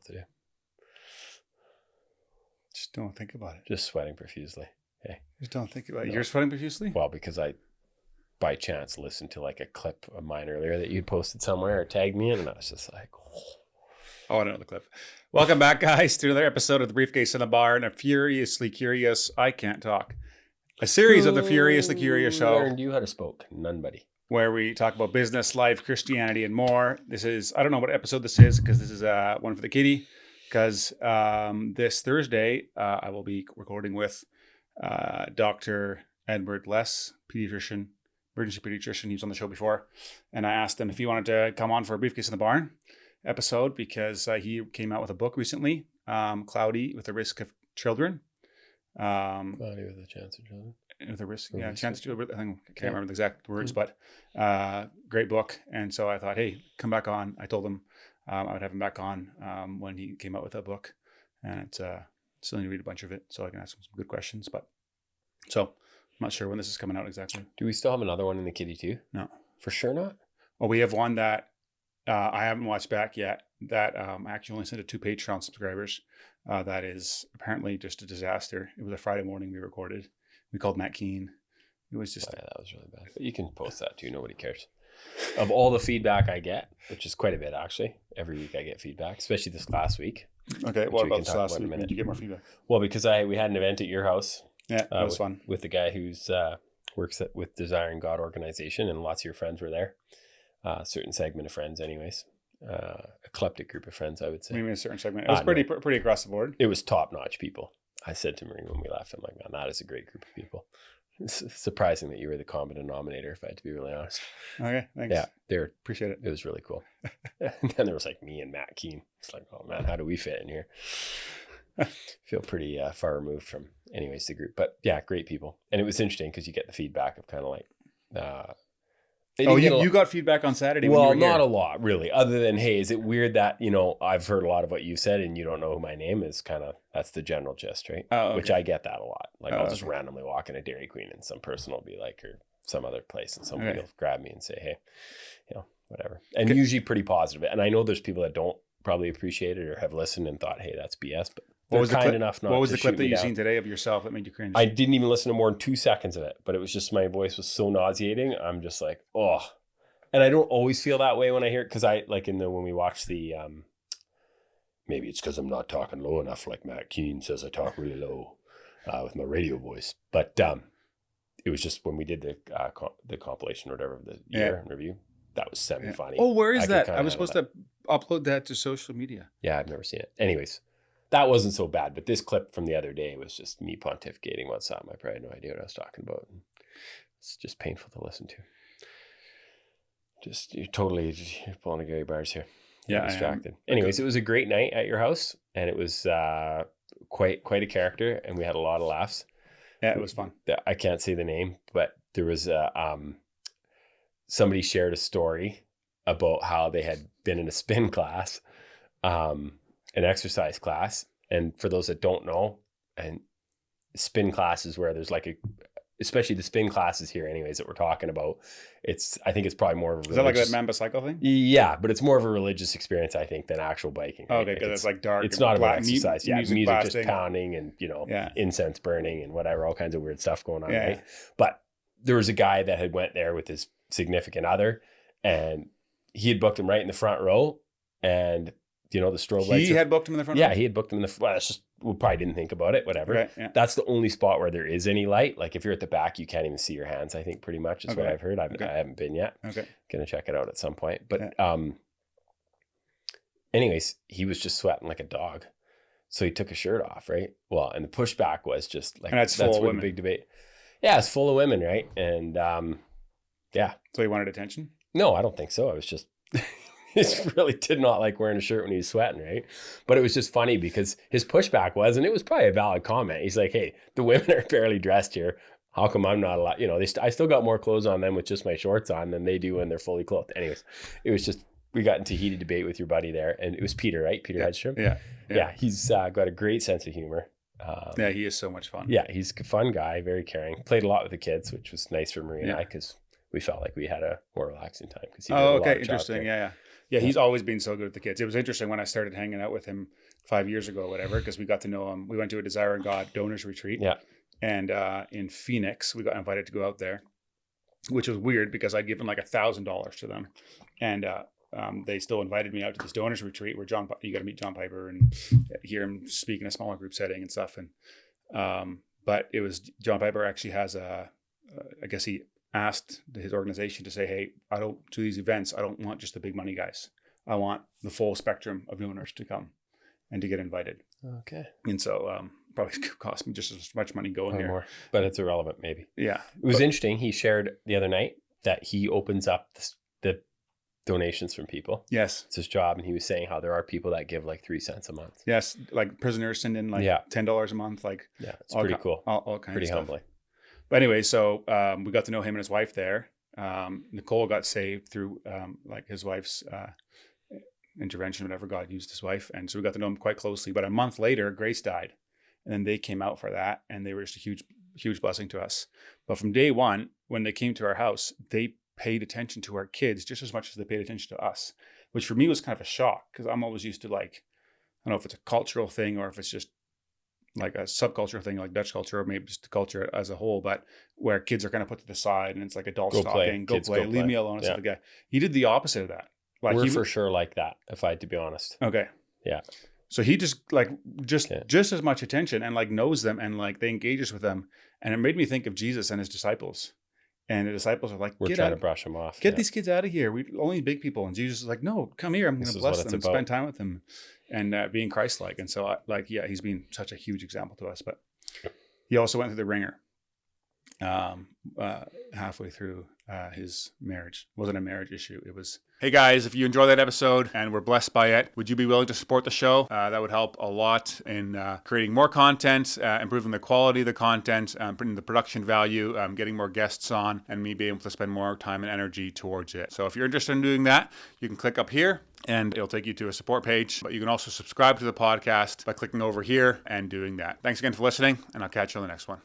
else to do. Just don't think about it. Just sweating profusely. Hey. Just don't think about it. You're sweating profusely? Well, because I, by chance, listened to like a clip of mine earlier that you'd posted somewhere or tagged me in, and I was just like, oh, I don't know the clip. Welcome back, guys, to another episode of the Briefcase The Barn, a Furiously Curious, I Can't Talk. A series of the Furiously Curious Show. Learned you how to spoke, none buddy. Where we talk about business, life, Christianity, and more. This is, I don't know what episode this is, because this is one for the kitty. Because this Thursday, I will be recording with Dr. Edward Less, pediatrician, emergency pediatrician. He was on the show before. And I asked him if he wanted to come on for a Briefcase in the Barn episode, because he came out with a book recently, Cloudy with the Risk of Children. Cloudy with a Chance of Children. With a risk, yeah, chance to. I can't remember the exact words, but great book. And so I thought, hey, come back on. I told him I would have him back on when he came out with that book, and it's still need to read a bunch of it so I can ask him some good questions. But so I'm not sure when this is coming out exactly. Do we still have another one in the kitty too? No, for sure not. Well, we have one that I haven't watched back yet. That I actually only sent to 2 Patreon subscribers. That is apparently just a disaster. It was a Friday morning we recorded. We called Matt Keane. It was just... Oh, yeah, that was really bad. But you can post that too. Nobody cares. Of all the feedback I get, which is quite a bit actually, every week I get feedback, especially this last week. Okay, what about this last week? Did you get more feedback? Well, because we had an event at your house. Yeah, that was fun. With the guy who's works with Desiring God organization, and lots of your friends were there. A certain segment of friends anyways. Eclectic group of friends, I would say. Maybe a certain segment. It was pretty across the board. It was top-notch people. I said to Marie when we left, I'm like, man, that is a great group of people. It's surprising that you were the common denominator, if I had to be really honest. Okay, thanks. Yeah, appreciate it. It was really cool. And then there was like me and Matt Keane. It's like, oh man, how do we fit in here? Feel pretty far removed from, anyways, the group. But yeah, great people. And it was interesting because you get the feedback of kind of like, you got feedback on Saturday? Well, when you were not here. a lot, really. Other than, hey, is it weird that, I've heard a lot of what you said and you don't know who my name is? Kind of, that's the general gist, right? Oh, okay. Which I get that a lot. Like, I'll just randomly walk in a Dairy Queen and some person will be like, or some other place, and somebody will grab me and say, hey, whatever. And usually pretty positive. And I know there's people that don't probably appreciate it or have listened and thought, hey, that's BS, but what was the clip that you down. seen today of yourself that made you cringe? I didn't even listen to more than 2 seconds of it, but it was just, my voice was so nauseating. I'm just like, oh. And I don't always feel that way when I hear it, because I like when we watch the, maybe it's because I'm not talking low enough, like Matt Keane says I talk really low with my radio voice. But it was just when we did the compilation or whatever of the year in review, that was semi-funny. Oh, where is that? I was supposed to upload that to social media. Yeah, I've never seen it. Anyways, that wasn't so bad. But this clip from the other day was just me pontificating what's up. I probably had no idea what I was talking about. It's just painful to listen to. You're pulling a Gary Baars here. You're distracted. Anyways, it was a great night at your house, and it was quite a character, and we had a lot of laughs. Yeah, it was fun. I can't say the name, but there was somebody shared a story about how they had been in a spin class, an exercise class, and for those that don't know, and spin classes where there's like especially the spin classes here anyways that we're talking about, I think it's probably more of a Is that like that Mamba cycle thing? Yeah, but it's more of a religious experience, I think, than actual biking. Right? Okay, because it's like dark. It's not about exercise. Music blasting. Just pounding and, incense burning and whatever, all kinds of weird stuff going on, right? But there was a guy that had went there with his significant other, and he had booked him right in the front row, and the strobe lights. He had booked him in the front row? Yeah, he had booked him in the well, that's just, we probably didn't think about it, whatever. Right, yeah. That's the only spot where there is any light. Like if you're at the back, you can't even see your hands, I think, pretty much is what I've heard. I haven't been yet. Okay. Gonna check it out at some point. But anyways, he was just sweating like a dog. So he took his shirt off, right? Well, and the pushback was just like, and that's full of women. Big debate. Yeah, it's full of women, right? And yeah. So he wanted attention? No, I don't think so. I was just... He really did not like wearing a shirt when he was sweating, right? But it was just funny because his pushback was, and it was probably a valid comment. He's like, hey, the women are barely dressed here. How come I'm not allowed? I still got more clothes on them with just my shorts on than they do when they're fully clothed. Anyways, it was just, we got into heated debate with your buddy there. And it was Peter, right? Peter Hedstrom? Yeah. He's got a great sense of humor. He is so much fun. Yeah, he's a fun guy, very caring. Played a lot with the kids, which was nice for Marie and I, because we felt like we had a more relaxing time. Oh, okay, interesting. Yeah. Yeah, he's always been so good with the kids. It was interesting when I started hanging out with him 5 years ago, or whatever, because we got to know him. We went to a Desire in God donors retreat. Yeah. And in Phoenix, we got invited to go out there, which was weird because I'd given like $1,000 to them. And they still invited me out to this donors retreat where you got to meet John Piper and hear him speak in a smaller group setting and stuff. And but it was John Piper actually has I guess he asked his organization to say, hey, to these events, I don't want just the big money guys. I want the full spectrum of donors to come and to get invited. Okay. And so probably cost me just as much money going here. More, but it's irrelevant maybe. Yeah. It was interesting. He shared the other night that he opens up the donations from people. Yes. It's his job. And he was saying how there are people that give like 3 cents a month. Yes. Like prisoners send in like $10 a month. Like, yeah, it's pretty cool. All kinds pretty of stuff. humbling. But anyway, so we got to know him and his wife there. Nicole got saved through like his wife's intervention, whatever. God used his wife. And so we got to know him quite closely. But a month later, Grace died. And then they came out for that. And they were just a huge, huge blessing to us. But from day one, when they came to our house, they paid attention to our kids just as much as they paid attention to us, which for me was kind of a shock because I'm always used to like, I don't know if it's a cultural thing or if it's just like a subcultural thing like Dutch culture or maybe just the culture as a whole, but where kids are kind of put to the side and it's like adults talking, go play, leave me alone. And stuff like that. He did the opposite of that. Like we're for sure like that, if I had to be honest. Okay. Yeah. So he just just as much attention and like knows them and like they engages with them. And it made me think of Jesus and his disciples. And the disciples are like, we're trying to brush them off. Get these kids out of here. We only big people. And Jesus is like, no, come here. I'm going to bless them and spend time with them and being Christ-like. And so he's been such a huge example to us. But he also went through the ringer halfway through his marriage. It wasn't a marriage issue. It was, hey guys, if you enjoyed that episode and were blessed by it, would you be willing to support the show? That would help a lot in creating more content, improving the quality of the content, putting the production value, getting more guests on, and me being able to spend more time and energy towards it. So if you're interested in doing that, you can click up here and it'll take you to a support page. But you can also subscribe to the podcast by clicking over here and doing that. Thanks again for listening, and I'll catch you on the next one.